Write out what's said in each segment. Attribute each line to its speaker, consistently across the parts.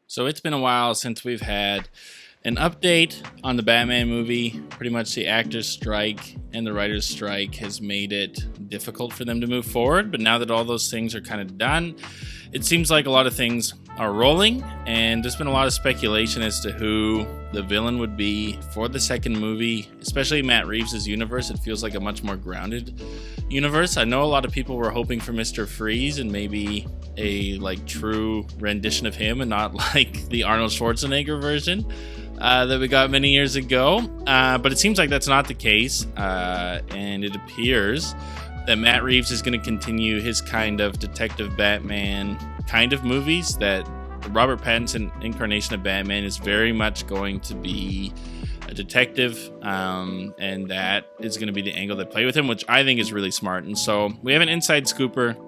Speaker 1: So it's been a while since we've had an update on the Batman movie. Pretty much the actors' strike and the writers' strike has made it difficult for them to move forward. But now that all those things are kind of done, it seems like a lot of things are rolling. And there's been a lot of speculation as to who the villain would be for the second movie, especially Matt Reeves' universe. It feels like a much more grounded universe. I know a lot of people were hoping for Mr. Freeze and maybe a true rendition of him and not like the Arnold Schwarzenegger version that we got many years ago. But it seems like that's not the case. And it appears that Matt Reeves is going to continue his kind of Detective Batman kind of movies, that the Robert Pattinson incarnation of Batman is very much going to be a detective, and that is going to be the angle they play with him, which I think is really smart. And so we have an inside scooper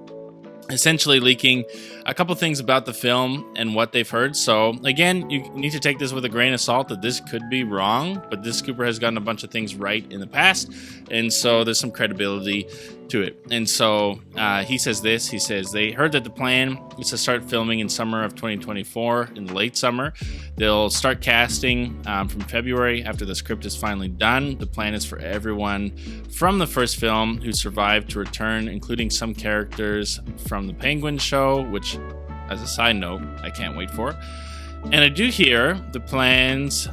Speaker 1: essentially leaking a couple things about the film and what they've heard. So again, you need to take this with a grain of salt that this could be wrong, but this scooper has gotten a bunch of things right in the past, and so there's some credibility to it. And so he says they heard that the plan is to start filming in summer of 2024, in the late summer. They'll start casting from February after the script is finally done. The plan is for everyone from the first film who survived to return, including some characters from the Penguin show, which, as a side note, I can't wait for. And I do hear the plans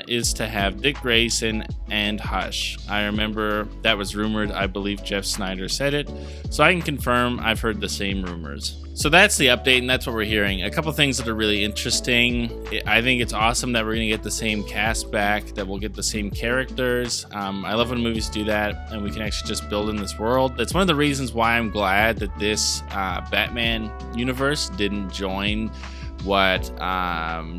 Speaker 1: is to have Dick Grayson and Hush. I remember that was rumored. I believe Jeff Snyder said it. So I can confirm I've heard the same rumors. So that's the update, and that's what we're hearing. A couple things that are really interesting. I think it's awesome that we're going to get the same cast back, that we'll get the same characters. I love when movies do that, and we can actually just build in this world. That's one of the reasons why I'm glad that this Batman universe didn't join what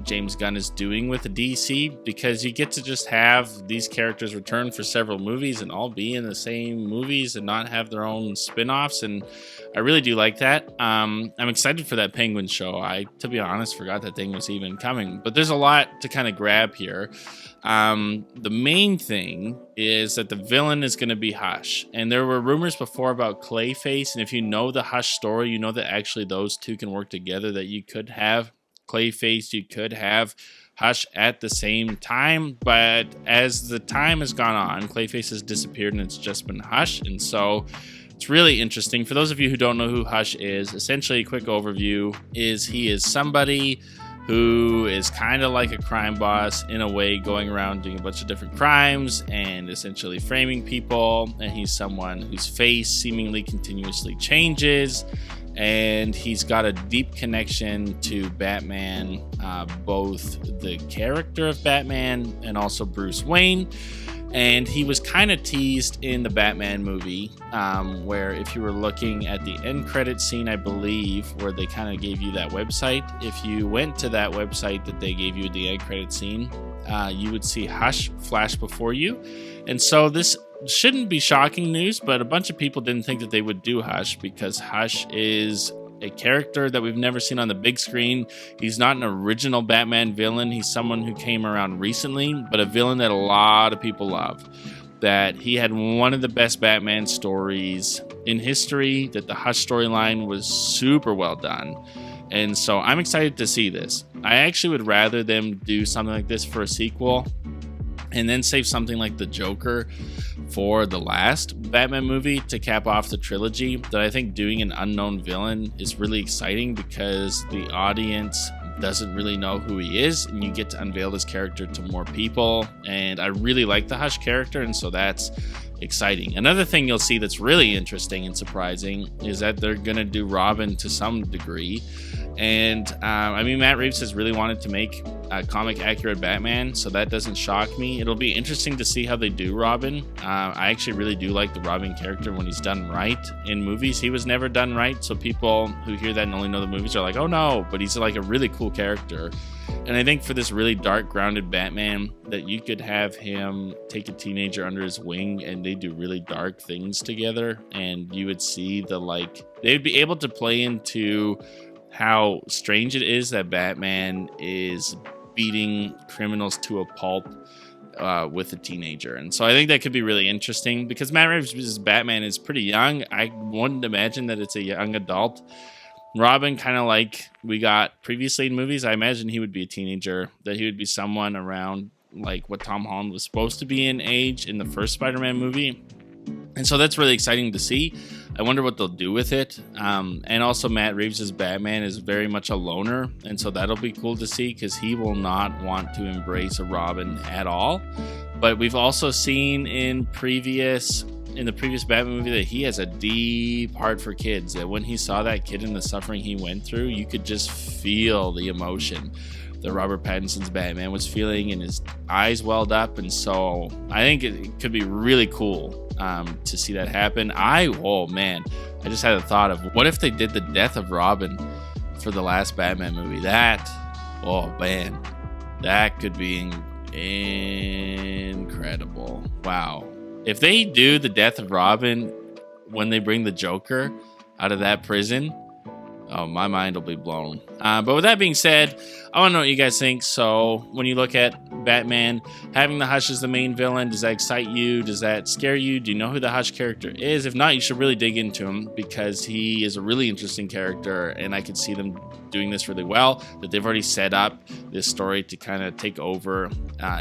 Speaker 1: James Gunn is doing with the DC, because you get to just have these characters return for several movies and all be in the same movies and not have their own spin-offs, and I really do like that. I'm excited for that Penguin show. I, to be honest, forgot that thing was even coming, but there's a lot to kind of grab here. The main thing is that the villain is going to be Hush, and there were rumors before about Clayface, and if you know the Hush story, you know that actually those two can work together, that you could have Clayface, you could have Hush at the same time, but as the time has gone on, Clayface has disappeared and it's just been Hush, and so it's really interesting. For those of you who don't know who Hush is, essentially a quick overview is he is somebody who is kind of like a crime boss in a way, going around doing a bunch of different crimes and essentially framing people, and he's someone whose face seemingly continuously changes, and he's got a deep connection to Batman, both the character of Batman and also Bruce Wayne. And he was kind of teased in the Batman movie, where if you were looking at the end credit scene, I believe, where they kind of gave you that website, if you went to that website that they gave you the end credit scene, you would see Hush flash before you. And so this shouldn't be shocking news, but a bunch of people didn't think that they would do Hush, because Hush is a character that we've never seen on the big screen. He's not an original Batman villain. He's someone who came around recently, but a villain that a lot of people love. That he had one of the best Batman stories in history, that the Hush storyline was super well done. And so I'm excited to see this. I actually would rather them do something like this for a sequel and then save something like the Joker for the last Batman movie to cap off the trilogy. That I think doing an unknown villain is really exciting, because the audience doesn't really know who he is, and you get to unveil this character to more people. And I really like the Hush character, and so that's exciting. Another thing you'll see that's really interesting and surprising is that they're gonna do Robin to some degree. And Matt Reeves has really wanted to make a comic accurate Batman, so that doesn't shock me. It'll be interesting to see how they do Robin. I actually really do like the Robin character when he's done right in movies. He was never done right, so people who hear that and only know the movies are like, oh no, but he's like a really cool character. And I think for this really dark, grounded Batman, that you could have him take a teenager under his wing and they do really dark things together, and you would see they'd be able to play into how strange it is that Batman is beating criminals to a pulp with a teenager. And so I think that could be really interesting, because Matt Reeves' Batman is pretty young. I wouldn't imagine that it's a young adult Robin, kind of like we got previously in movies, I imagine he would be a teenager, that he would be someone around like what Tom Holland was supposed to be in age in the first Spider-Man movie. And so that's really exciting to see. I wonder what they'll do with it. And also Matt Reeves' Batman is very much a loner. And so that'll be cool to see because he will not want to embrace a Robin at all. But we've also seen in the previous Batman movie that he has a deep heart for kids. That when he saw that kid and the suffering he went through, you could just feel the emotion that Robert Pattinson's Batman was feeling, and his eyes welled up. And so I think it could be really cool to see that happen. Oh man, I just had a thought of what if they did the death of Robin for the last Batman movie. Oh man, that could be incredible. Wow. If they do the death of Robin when they bring the Joker out of that prison, oh, my mind will be blown. But with that being said, I want to know what you guys think. So when you look at Batman having the Hush as the main villain, does that excite you? Does that scare you? Do you know who the Hush character is? If not, you should really dig into him because he is a really interesting character, and I could see them doing this really well, that they've already set up this story to kind of take over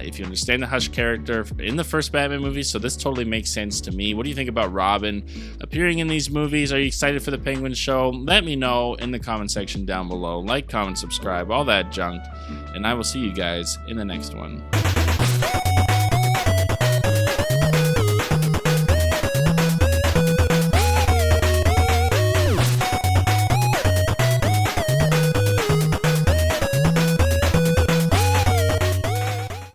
Speaker 1: if you understand the Hush character in the first Batman movie. So this totally makes sense to me. What do you think about Robin appearing in these movies? Are you excited for the Penguin show? Let me know in the comment section down below. Like, comment, subscribe, all that junk, and I will see you guys in the next one.